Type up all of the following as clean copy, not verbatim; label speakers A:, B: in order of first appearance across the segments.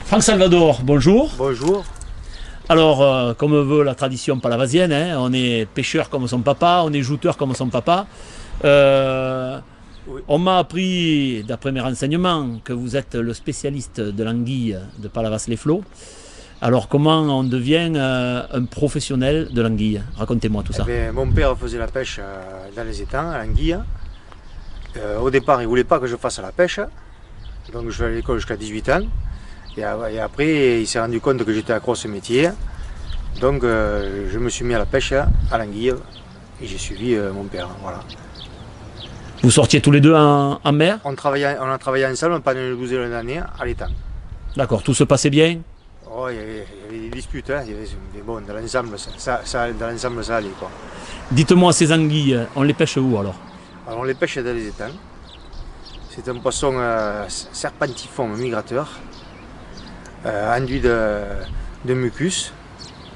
A: Franck Salvador, bonjour.
B: Bonjour.
A: Alors, comme veut la tradition palavasienne, hein, on est pêcheur comme son papa, on est jouteur comme son papa.
B: Oui.
A: On m'a appris, d'après mes renseignements, que vous êtes le spécialiste de l'anguille de Palavas-les-Flots. Alors, comment on devient un professionnel de l'anguille? Racontez-moi tout ça.
B: Mon père faisait la pêche dans les étangs, à l'anguille. Au départ, il ne voulait pas que je fasse la pêche. Donc, je vais à l'école jusqu'à 18 ans. Et après, il s'est rendu compte que j'étais accro à ce métier. Donc, je me suis mis à la pêche, à l'anguille. Et j'ai suivi mon père. Voilà.
A: Vous sortiez tous les deux en mer?
B: On a travaillé ensemble pendant une douzaine d'années à l'étang.
A: D'accord, tout se passait bien?
B: Oh, il y avait des disputes, hein. Mais bon, dans l'ensemble, dans l'ensemble, ça allait, quoi.
A: Dites-moi, ces anguilles, on les pêche où alors?
B: Alors, on les pêche dans les étangs. C'est un poisson serpentiforme migrateur, enduit de mucus,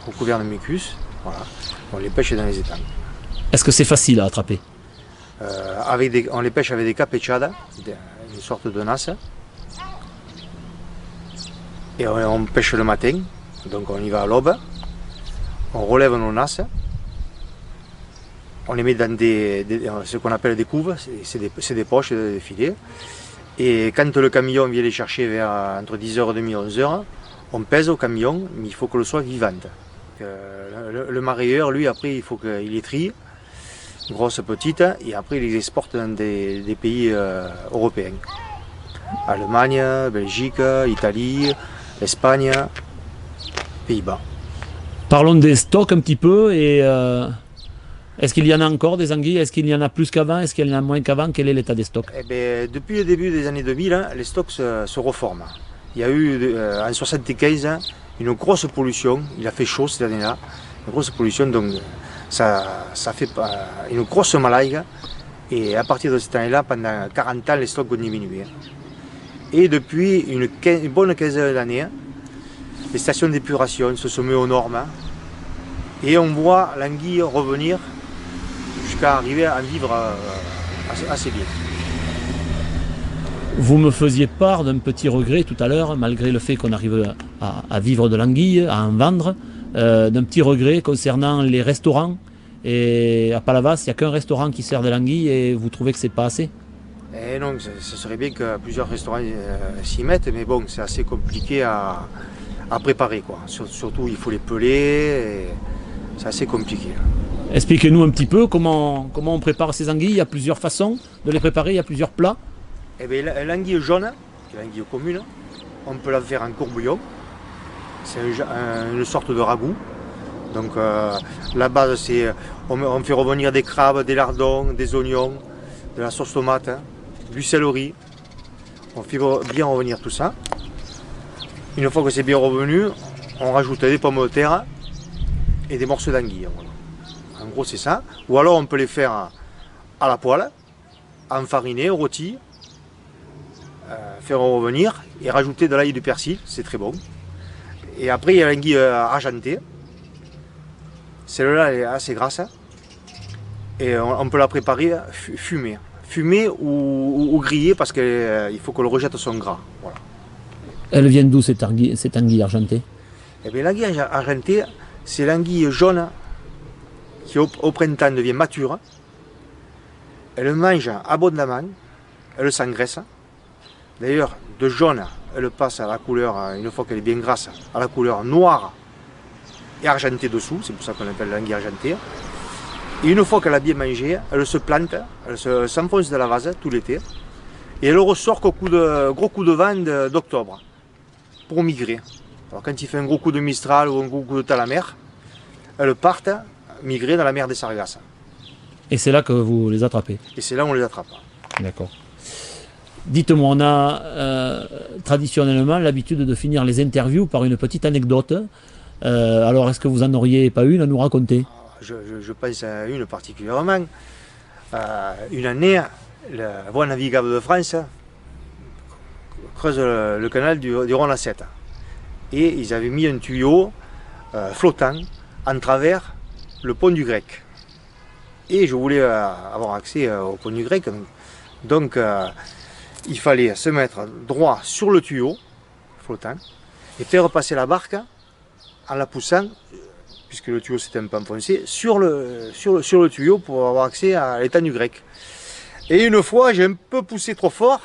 B: recouvert de mucus. Voilà. On les pêche dans les étangs.
A: Est-ce que c'est facile à attraper?
B: On les pêche avec des capechadas, une sorte de nasse. Et on pêche le matin, donc on y va à l'aube. On relève nos nasses. On les met dans ce qu'on appelle des couves, c'est des poches, des filets. Et quand le camion vient les chercher entre 10h30 et 11h, on pèse au camion, mais il faut que le soit vivante. Le marailleur, lui, après, il faut qu'il les trie, grosses, petites, et après, il les exporte dans des pays européens. Allemagne, Belgique, Italie, Espagne, Pays-Bas.
A: Parlons des stocks un petit peu et est-ce qu'il y en a encore des anguilles? Est-ce qu'il y en a plus qu'avant? Est-ce qu'il y en a moins qu'avant? Quel est l'état des stocks?
B: Depuis le début des années 2000, les stocks se reforment. Il y a eu en 1975 une grosse pollution, il a fait chaud cette année-là, une grosse pollution, donc ça fait une grosse malaise. Et à partir de cette année-là, pendant 40 ans, les stocks ont diminué. Et depuis une bonne quinzaine d'années, les stations d'épuration se sont mises aux normes et on voit l'anguille revenir jusqu'à arriver à vivre assez bien.
A: Vous me faisiez part d'un petit regret tout à l'heure, malgré le fait qu'on arrive à vivre de l'anguille, à en vendre, d'un petit regret concernant les restaurants. Et à Palavas, il n'y a qu'un restaurant qui sert de l'anguille et vous trouvez que c'est pas assez?
B: Et non, ce serait bien que plusieurs restaurants s'y mettent, mais bon, c'est assez compliqué à préparer, quoi. Surtout, il faut les peler, c'est assez compliqué.
A: Expliquez-nous un petit peu comment on prépare ces anguilles. Il y a plusieurs façons de les préparer, il y a plusieurs plats.
B: Eh bien, l'anguille jaune, qui est l'anguille commune, on peut la faire en courbouillon. C'est une sorte de ragoût. Donc la base, c'est on fait revenir des crabes, des lardons, des oignons, de la sauce tomate, du céleri. On fait bien revenir tout ça. Une fois que c'est bien revenu, on rajoute des pommes de terre et des morceaux d'anguille. Voilà. En gros, c'est ça. Ou alors on peut les faire à la poêle, enfariner, rôti, faire revenir et rajouter de l'ail et du persil, c'est très bon. Et après, il y a l'anguille argentée. Celle-là, elle est assez grasse. Et on peut la préparer fumée. Fumée ou grillée parce qu'il faut qu'on le rejette son gras. Voilà.
A: Elle vient d'où cette anguille argentée?
B: Eh bien, l'anguille argentée, c'est l'anguille jaune qui au printemps devient mature. Elle mange abondamment, elle s'engraisse. D'ailleurs, de jaune, elle passe à la couleur, une fois qu'elle est bien grasse, à la couleur noire et argentée dessous, c'est pour ça qu'on l'appelle l'anguille argentée. Et une fois qu'elle a bien mangé, elle se plante, elle s'enfonce dans la vase tout l'été. Et elle ressort qu'au gros coup de vent d'octobre, pour migrer. Alors quand il fait un gros coup de Mistral ou un gros coup de Talamer, elles partent migrer dans la mer des Sargasses.
A: Et c'est là que vous les attrapez?
B: Et c'est là où on les attrape.
A: D'accord. Dites-moi, on a traditionnellement l'habitude de finir les interviews par une petite anecdote. Alors, est-ce que vous en auriez pas une à nous raconter?
B: Je pense à une particulièrement. Une année, la Voie navigable de France creuse le canal du Rhône à 7. Et ils avaient mis un tuyau flottant en travers le pont du Grec. Et je voulais avoir accès au pont du Grec. Donc, il fallait se mettre droit sur le tuyau flottant et faire passer la barque en la poussant, puisque le tuyau s'était un peu enfoncé, sur le tuyau pour avoir accès à l'étang du grec. Et une fois, j'ai un peu poussé trop fort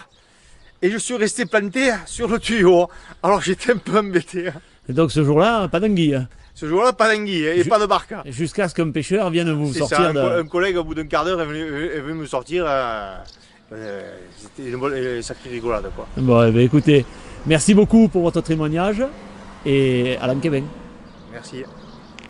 B: et je suis resté planté sur le tuyau. Alors j'étais un peu embêté.
A: Et donc ce jour-là, pas d'anguille.
B: Ce jour-là, pas d'anguille et pas de barque.
A: Jusqu'à ce qu'un pêcheur vienne vous
B: C'est
A: sortir
B: ça, un collègue, au bout d'un quart d'heure, est venu me sortir. C'était une sacrée rigolade, quoi.
A: Bon, eh bien, écoutez, merci beaucoup pour votre témoignage et à l'an Québec.
B: Merci.